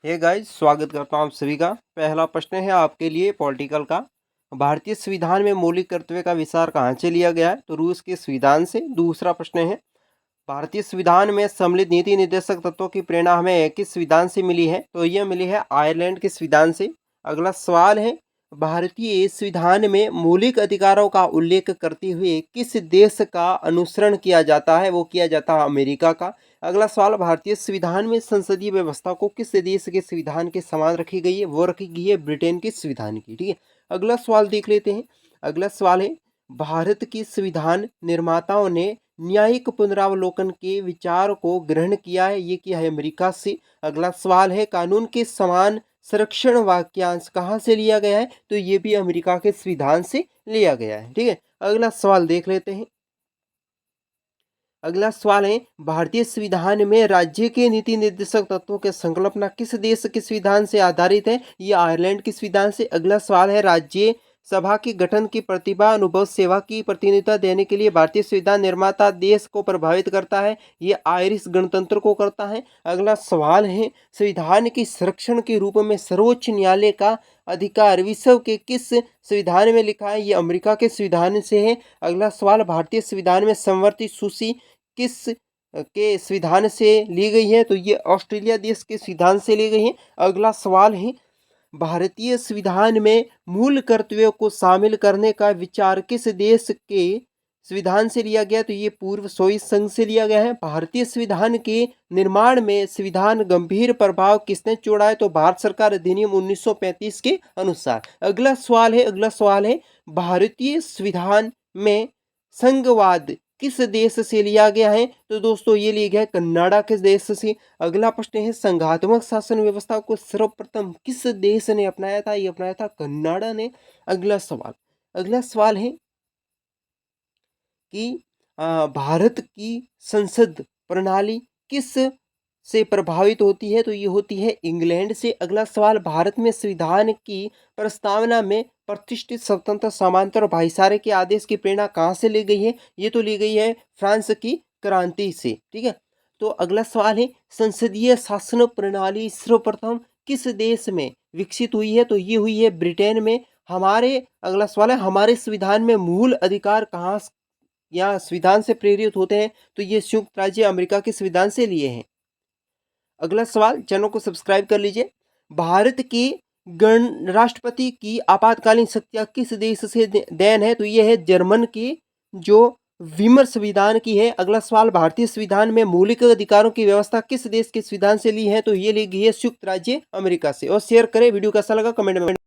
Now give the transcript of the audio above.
Hey guys, स्वागत करता हूं आप सभी का। पहला प्रश्न है आपके लिए पॉलिटिकल का। भारतीय संविधान में मौलिक कर्तव्य का विस्तार कहाँ से लिया गया है? तो रूस के संविधान से। दूसरा प्रश्न है, भारतीय संविधान में सम्मिलित नीति निर्देशक तत्वों की प्रेरणा हमें किस संविधान से मिली है? तो यह मिली है आयरलैंड के संविधान से। अगला सवाल है, भारतीय संविधान में मौलिक अधिकारों का उल्लेख करते हुए किस देश का अनुसरण किया जाता है? वो किया जाता है अमेरिका का। अगला सवाल, भारतीय संविधान में संसदीय व्यवस्था को किस देश के संविधान के समान रखी गई है? वो रखी गई है ब्रिटेन के संविधान की। ठीक है, अगला सवाल देख लेते हैं। अगला सवाल है, भारत की संविधान निर्माताओं ने न्यायिक पुनरावलोकन के विचार को ग्रहण किया है, ये किया है अमेरिका से। अगला सवाल है, कानून के समान संरक्षण वाक्यांश कहाँ से लिया गया है? तो ये भी अमेरिका के संविधान से लिया गया है। ठीक है, अगला सवाल देख लेते हैं। अगला सवाल है, भारतीय संविधान में राज्य के नीति निर्देशक तत्वों के संकल्पना किस देश के संविधान से आधारित है? ये आयरलैंड के संविधान से। अगला सवाल है, राज्य सभा के गठन की प्रतिभा अनुभव सेवा की प्रतिनिधित्व देने के लिए भारतीय संविधान निर्माता देश को प्रभावित करता है? ये आयरिश गणतंत्र को करता है। अगला सवाल है, संविधान के संरक्षण के रूप में सर्वोच्च न्यायालय का अधिकार विश्व के किस संविधान में लिखा है? ये अमेरिका के संविधान से है। अगला सवाल, भारतीय संविधान में समवर्ती सूची किस के संविधान से ली गई है? तो ये ऑस्ट्रेलिया देश के संविधान से ली गई है। अगला सवाल है, भारतीय संविधान में मूल कर्तव्यों को शामिल करने का विचार किस देश के संविधान से लिया गया? तो ये पूर्व सोवियत संघ से लिया गया है। भारतीय संविधान के निर्माण में संविधान गंभीर प्रभाव किसने छोड़ा है? तो भारत सरकार अधिनियम 1935 के अनुसार। अगला सवाल है, भारतीय संविधान में संघवाद किस देश से लिया गया है? तो दोस्तों ये लिया गया है कनाडा के देश से। अगला प्रश्न है, संघात्मक शासन व्यवस्था को सर्वप्रथम किस देश ने अपनाया था? ये अपनाया था कनाडा ने। अगला सवाल है कि भारत की संसद प्रणाली किस से प्रभावित होती है? तो ये होती है इंग्लैंड से। अगला सवाल, भारत में संविधान की प्रस्तावना में प्रतिष्ठित स्वतंत्र समानता और भाईचारे के आदेश की प्रेरणा कहाँ से ली गई है? ये तो ली गई है फ्रांस की क्रांति से। ठीक है, तो अगला सवाल है, संसदीय शासन प्रणाली सर्वप्रथम किस देश में विकसित हुई है? तो ये हुई है ब्रिटेन में। अगला सवाल है, हमारे संविधान में मूल अधिकार कहाँ या संविधान से प्रेरित होते हैं? तो ये संयुक्त राज्य अमेरिका के संविधान से लिए हैं। अगला सवाल, चैनल को सब्सक्राइब कर लीजिए। भारत की गण राष्ट्रपति की आपातकालीन शक्तियां किस देश से देन है? तो ये है जर्मन की, जो विमर संविधान की है। अगला सवाल, भारतीय संविधान में मौलिक अधिकारों की व्यवस्था किस देश के संविधान से ली है? तो ये ली गई है संयुक्त राज्य अमेरिका से। और शेयर करें, वीडियो कैसा लगा कमेंट में